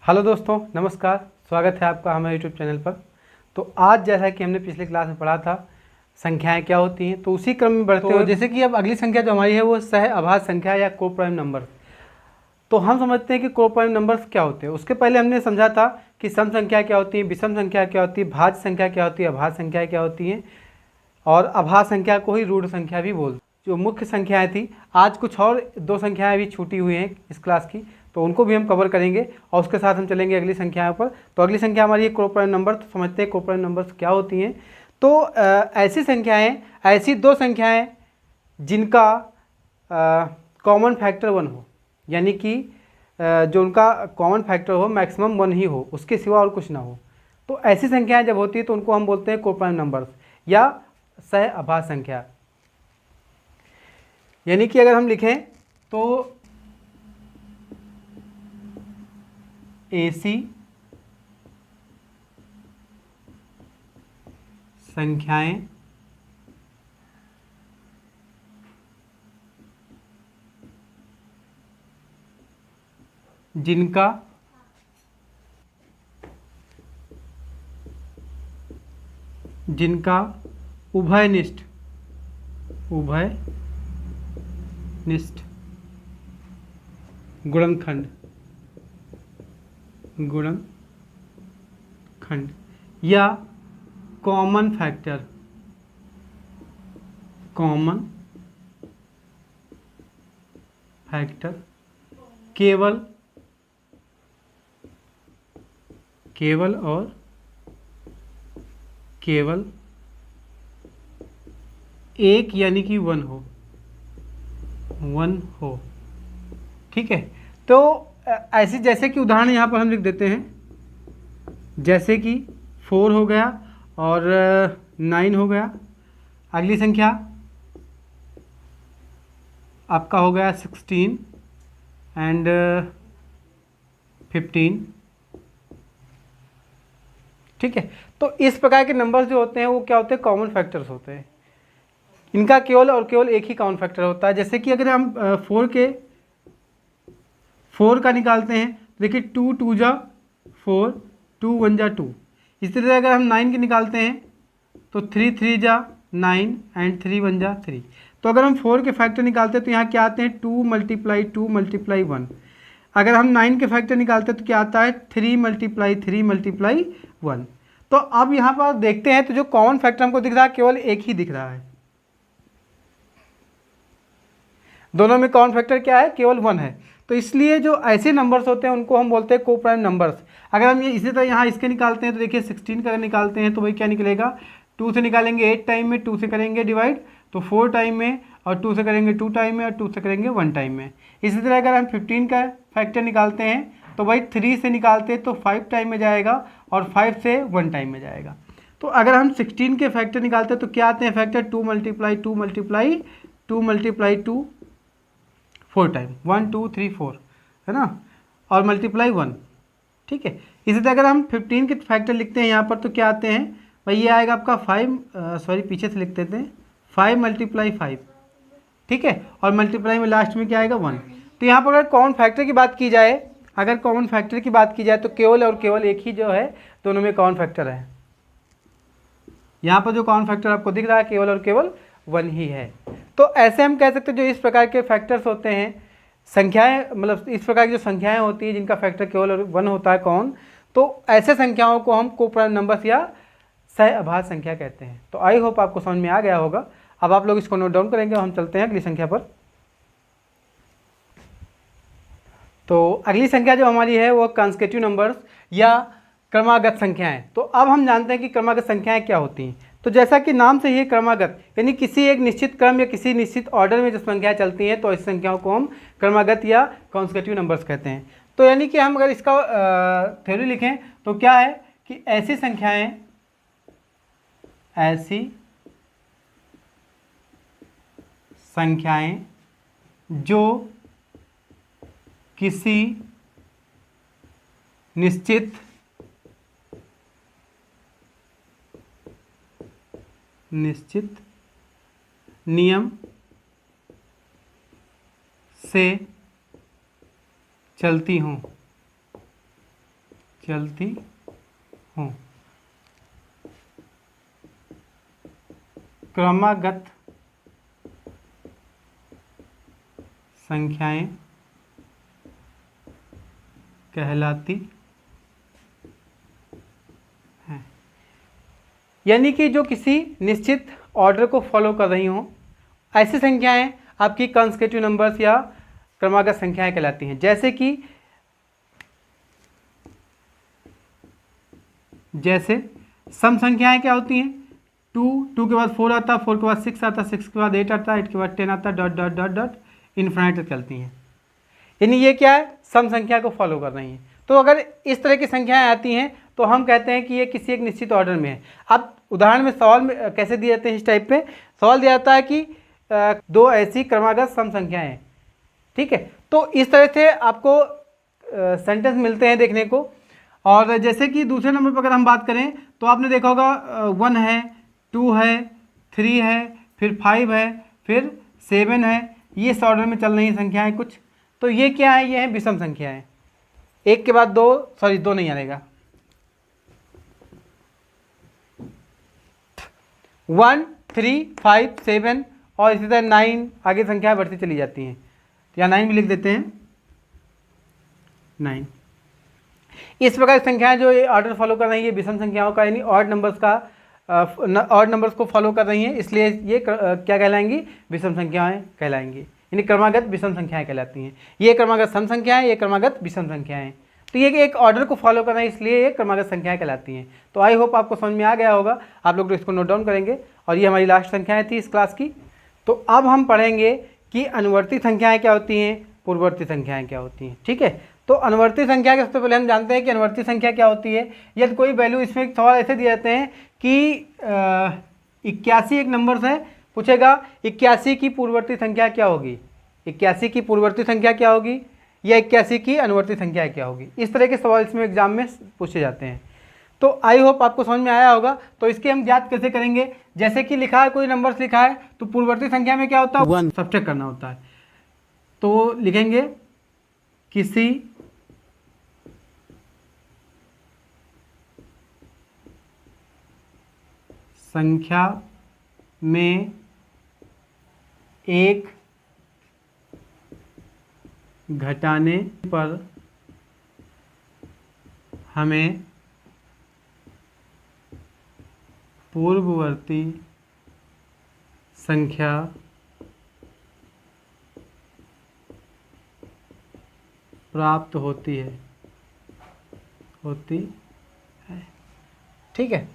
Hello दोस्तों, नमस्कार। स्वागत है आपका हमारे यूट्यूब चैनल पर। तो आज जैसा कि हमने पिछले क्लास में पढ़ा था संख्याएं क्या होती हैं, तो उसी क्रम में बढ़ते हुए जैसे कि अब अगली संख्या जो हमारी है वो सह अभाज्य संख्या या को प्राइम नंबर। तो हम समझते हैं कि को प्राइम नंबर्स क्या होते हैं। उसके पहले हमने समझा था कि सम संख्या क्या होती है, विषम संख्या क्या होती है, भाज्य संख्या क्या होती है, अभाज्य संख्या क्या होती है, और अभाज्य संख्या को ही रूढ़ संख्या भी बोलते हैं। जो मुख्य संख्याएं थी, आज कुछ और दो संख्याएं भी छूटी हुई हैं इस क्लास की, तो उनको भी हम कवर करेंगे और उसके साथ हम चलेंगे अगली संख्याओं पर। तो अगली संख्या हमारी है को प्राइम नंबर। तो समझते हैं को प्राइम नंबर्स क्या होती हैं। तो ऐसी संख्याएं, ऐसी दो संख्याएं जिनका कॉमन फैक्टर 1 हो, यानी कि जो उनका कॉमन फैक्टर हो मैक्सिमम 1 ही हो, उसके सिवा और कुछ ना हो। तो ऐसी संख्याएं जब होती है तो उनको हम बोलते हैं को प्राइम नंबर्स या सह अभाज्य संख्या। यानी कि अगर हम लिखें तो ऐसी संख्याएं जिनका उभयनिष्ठ गुणनखंड या कॉमन फैक्टर केवल एक यानी कि 1 हो। ठीक है। तो ऐसे जैसे कि उदाहरण यहाँ पर हम लिख देते हैं, जैसे कि 4 हो गया और 9 हो गया। अगली संख्या आपका हो गया 16 एंड 15। ठीक है। तो इस प्रकार के नंबर्स जो होते हैं वो क्या होते हैं, कॉमन फैक्टर्स होते हैं। इनका केवल और केवल एक ही कॉमन फैक्टर होता है। जैसे कि अगर हम 4 का निकालते हैं तो देखिए 2 2 जा 4, 2 1 जा 2। इसी तरह अगर हम 9 के निकालते हैं तो 3 3 जा 9 एंड 3 1 जा 3। तो अगर हम 4 के फैक्टर निकालते हैं तो यहाँ क्या आते हैं 2 मल्टीप्लाई 2 मल्टीप्लाई 1। अगर हम 9 के फैक्टर निकालते हैं तो क्या आता है 3 मल्टीप्लाई 3 मल्टीप्लाई 1। तो अब यहाँ पर देखते हैं तो जो कॉमन फैक्टर हमको दिख रहा है केवल एक ही दिख रहा है। दोनों में कॉमन फैक्टर क्या है, केवल 1 है। तो इसलिए जो ऐसे नंबर्स होते हैं उनको हम बोलते हैं को प्राइम नंबर्स। अगर हम ये इसी तरह यहाँ इसके निकालते हैं तो देखिए 16 का अगर निकालते हैं तो भाई क्या निकलेगा, 2 से निकालेंगे 8 टाइम में, 2 से करेंगे डिवाइड तो 4 टाइम में, और 2 से करेंगे 2 टाइम में, और 2 से करेंगे 1 टाइम में। इसी तरह अगर हम 15 का फैक्टर निकालते हैं तो भाई 3 से निकालते हैं तो 5 टाइम में जाएगा, और 5 से 1 टाइम में जाएगा। तो अगर हम 16 के फैक्टर निकालते हैं तो क्या आते हैं factor 2 multiply 2 multiply 2 multiply 2 4 time, 1 2 3 4 है ना, और मल्टीप्लाई 1। ठीक है। इसी तरह अगर हम 15 के फैक्टर लिखते हैं यहाँ पर तो क्या आते हैं भाई, ये आएगा आपका 5, सॉरी पीछे से लिख देते हैं 5 मल्टीप्लाई 5। ठीक है। और मल्टीप्लाई में लास्ट में क्या आएगा 1। तो यहाँ पर अगर कॉमन फैक्टर की बात की जाए, तो केवल और केवल एक ही जो है दोनों में कॉमन फैक्टर है। यहाँ पर जो कॉमन फैक्टर आपको दिख रहा है केवल और केवल 1 ही है। तो ऐसे हम कह सकते हैं जो इस प्रकार के फैक्टर्स होते हैं, संख्याएं, मतलब इस प्रकार की जो संख्याएं होती हैं जिनका फैक्टर केवल और 1 होता है कौन, तो ऐसे संख्याओं को हम को प्राइम नंबर्स या सह अभाज्य संख्या कहते हैं। तो आई होप आपको समझ में आ गया होगा। अब आप लोग इसको नोट डाउन करेंगे और हम चलते हैं अगली संख्या पर। तो अगली संख्या जो हमारी है वो कंसेक्यूटिव नंबर्स या क्रमागत संख्याएं। तो अब हम जानते हैं कि क्रमागत संख्याएं क्या होती हैं। तो जैसा कि नाम से ही क्रमागत, यानी किसी एक निश्चित क्रम या किसी निश्चित ऑर्डर में जो संख्याएं चलती हैं तो इस संख्याओं को हम क्रमागत या कंसेक्यूटिव नंबर्स कहते हैं। तो यानी कि हम अगर इसका थ्योरी लिखें तो क्या है कि ऐसी संख्याएं जो किसी निश्चित नियम से चलती हूँ चलती हूँ। क्रमागत संख्याएं कहलाती हैं। यानी कि जो किसी निश्चित ऑर्डर को फॉलो कर रही हों, ऐसी संख्याएं आपकी कंसेक्यूटिव नंबर्स या क्रमागत संख्याएं कहलाती हैं। जैसे सम संख्याएं क्या होती हैं? 2 के बाद 4 आता है, 4 के बाद 6 आता है, 6 के बाद 8 आता है, 8 के बाद 10 आता है, dot dot dot dot infinite तक चलती हैं। यानी ये क्या है? सम संख्या को फॉलो कर रही हैं। तो अगर इस तरह की संख्याएं आती हैं तो हम कहते हैं कि ये किसी एक निश्चित ऑर्डर में है। अब उदाहरण में सवाल में कैसे दिए जाते हैं? इस टाइप पे सवाल दिया जाता है कि दो ऐसी क्रमागत सम संख्याएं हैं, ठीक है। तो इस तरह से आपको सेंटेंस मिलते हैं देखने को। और जैसे कि दूसरे नंबर पर अगर हम बात करें तो आपने देखा होगा 1 है, 2 है, 3 है, फिर 5 है, फिर 7 है। ये इस ऑर्डर में चल रही संख्याएं कुछ। तो ये क्या है? ये है विषम संख्याएं। एक के बाद दो, सॉरी दो नहीं आएगा, 1, 3, 5, 7 और इसी तरह 9 आगे संख्याएं बढ़ती चली जाती हैं। तो यहाँ 9 भी लिख देते हैं, 9। इस प्रकार की संख्याएं जो ये ऑर्डर फॉलो कर रही है विषम संख्याओं का, यानी ऑड नंबर्स का, ऑड नंबर्स को फॉलो कर रही हैं, इसलिए ये क्या कहलाएंगी? विषम संख्याएं कहलाएंगी, यानी क्रमागत विषम संख्याएं कहलाती हैं। ये क्रमागत सम संख्याएं, ये क्रमागत विषम संख्याएं। तो ये एक ऑर्डर को फॉलो कर रहे हैं, इसलिए ये क्रमागत संख्याएं कहलाती हैं। तो आई होप आपको समझ में आ गया होगा। आप लोग तो इसको नोट डाउन करेंगे। और ये हमारी लास्ट संख्याएं थी इस क्लास की। तो अब हम पढ़ेंगे कि अनुवर्ती संख्याएं क्या होती हैं, पूर्ववर्ती संख्याएं क्या होती हैं, ठीक है। तो अनुवर्ती संख्या के सबसे पहले हम जानते हैं कि अनुवर्ती संख्या क्या होती है। यदि कोई वैल्यू, इसमें एक सवाल ऐसे दिए जाते हैं कि 81 एक नंबर है, पूछेगा 81 की पूर्ववर्ती संख्या क्या होगी, 81 की पूर्ववर्ती संख्या क्या होगी, या 81 की अनुवर्ती संख्या क्या होगी। इस तरह के सवाल इसमें एग्जाम में पूछे जाते हैं। तो आई होप आपको समझ में आया होगा। तो इसके हम ज्ञात कैसे करेंगे? जैसे कि लिखा है, कोई नंबर्स लिखा है, तो पूर्ववर्ती संख्या में क्या होता है? 1 सब्ट्रैक्ट करना होता है। तो लिखेंगे किसी संख्या में एक घटाने पर हमें पूर्ववर्ती संख्या प्राप्त होती है, ठीक है।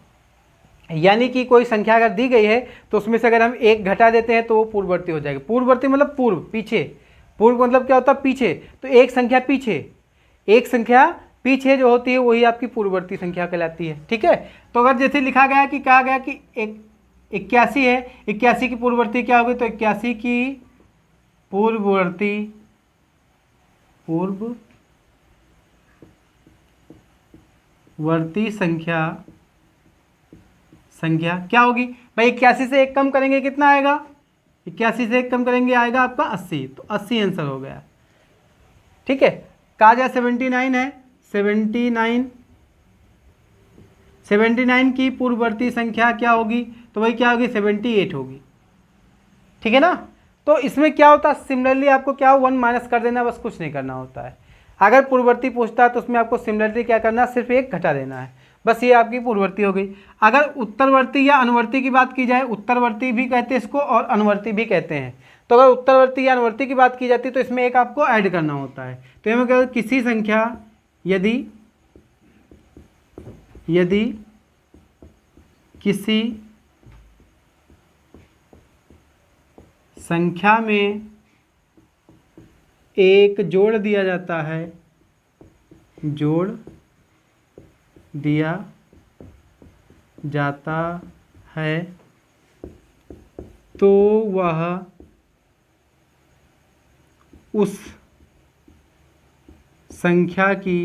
यानी कि कोई संख्या अगर दी गई है तो उसमें से अगर हम एक घटा देते हैं तो वो पूर्ववर्ती हो जाएगी। पूर्ववर्ती मतलब पूर्व, पीछे। पूर्व मतलब क्या होता है? पीछे। तो एक संख्या पीछे, एक संख्या पीछे जो होती है वही आपकी पूर्ववर्ती संख्या कहलाती है, ठीक है। तो अगर जैसे लिखा गया कि कहा गया कि 81 है, 81 की पूर्ववर्ती क्या होगी? तो 81 की पूर्ववर्ती संख्या क्या होगी भाई? 81 से एक कम करेंगे कितना आएगा? 81 से एक कम करेंगे आएगा आपका 80। तो 80 आंसर हो गया, ठीक है। कहा जाए 79 है, 79 की पूर्ववर्ती संख्या क्या होगी? तो वही क्या होगी? 78 होगी, ठीक है ना। तो इसमें क्या होता है? सिमिलरली आपको क्या 1 माइनस कर देना, बस कुछ नहीं करना होता है। अगर पूर्ववर्ती पूछता है तो उसमें आपको सिमिलरली क्या करना है? सिर्फ एक घटा देना है, बस ये आपकी पूर्ववर्ती हो गई। अगर उत्तरवर्ती या अनुवर्ती की बात की जाए, उत्तरवर्ती भी कहते हैं इसको और अनुवर्ती भी कहते हैं। तो अगर उत्तरवर्ती या अनुवर्ती की बात की जाती है तो इसमें एक आपको ऐड करना होता है। तो हमें क्या, किसी संख्या यदि किसी संख्या में एक जोड़ दिया जाता है, तो वह उस संख्या की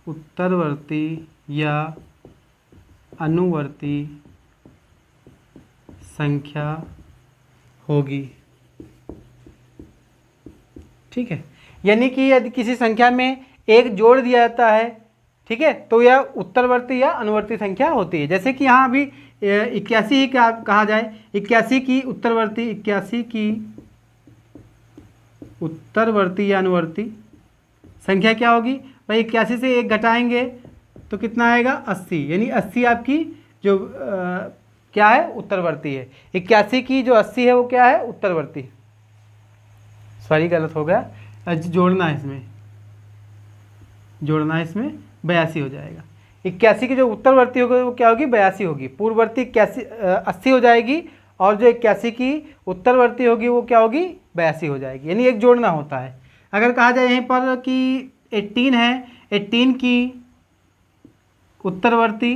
उत्तरवर्ती या अनुवर्ती संख्या होगी। ठीक है, यानी कि यदि किसी संख्या में एक जोड़ दिया जाता है, ठीक है, तो यह उत्तरवर्ती या अनुवर्ती संख्या होती है। जैसे कि यहाँ अभी 81 ही क्या कहा जाए, 81 की उत्तरवर्ती, 81 की उत्तरवर्ती या अनुवर्ती संख्या क्या होगी भाई? 81 से एक घटाएंगे तो कितना आएगा? 80, यानी 80 आपकी जो क्या है? उत्तरवर्ती है। 81 की जो 80 है वो क्या है? उत्तरवर्ती। सॉरी गलत हो गया, जोड़ना है इसमें, जोड़ना है इसमें, 82 हो जाएगा। 81 की जो उत्तरवर्ती होगी वो क्या होगी? 82 होगी। पूर्ववर्ती 80 हो जाएगी और जो 81 की उत्तरवर्ती होगी वो क्या होगी? 82 हो जाएगी, यानी एक जोड़ना होता है। अगर कहा जाए यहीं पर कि 18 है, 18 की उत्तरवर्ती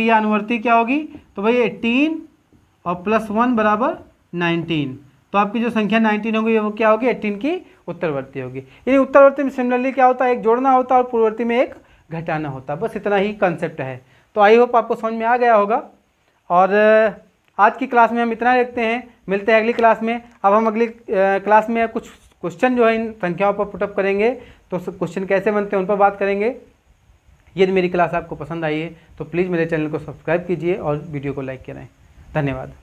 या अनुवर्ती क्या होगी? तो भाई 18 और +1 बराबर 19, तो आपकी जो संख्या 19 होगी वो क्या होगी? 18 की उत्तरवर्ती होगी। यानी उत्तरवर्ती में सिमिलरली क्या होता है? एक जोड़ना होता है और पूर्ववर्ती में एक घटाना होता है। बस इतना ही कंसेप्ट है। तो आई होप आपको समझ में आ गया होगा। और आज की क्लास में हम इतना देखते हैं, मिलते हैं अगली क्लास में। अब हम अगली क्लास में कुछ क्वेश्चन जो है इन संख्याओं पर पुटअप करेंगे, तो क्वेश्चन कैसे बनते हैं उन पर बात करेंगे। यदि मेरी क्लास आपको पसंद आई है तो प्लीज़ मेरे चैनल को सब्सक्राइब कीजिए और वीडियो को लाइक करें। धन्यवाद।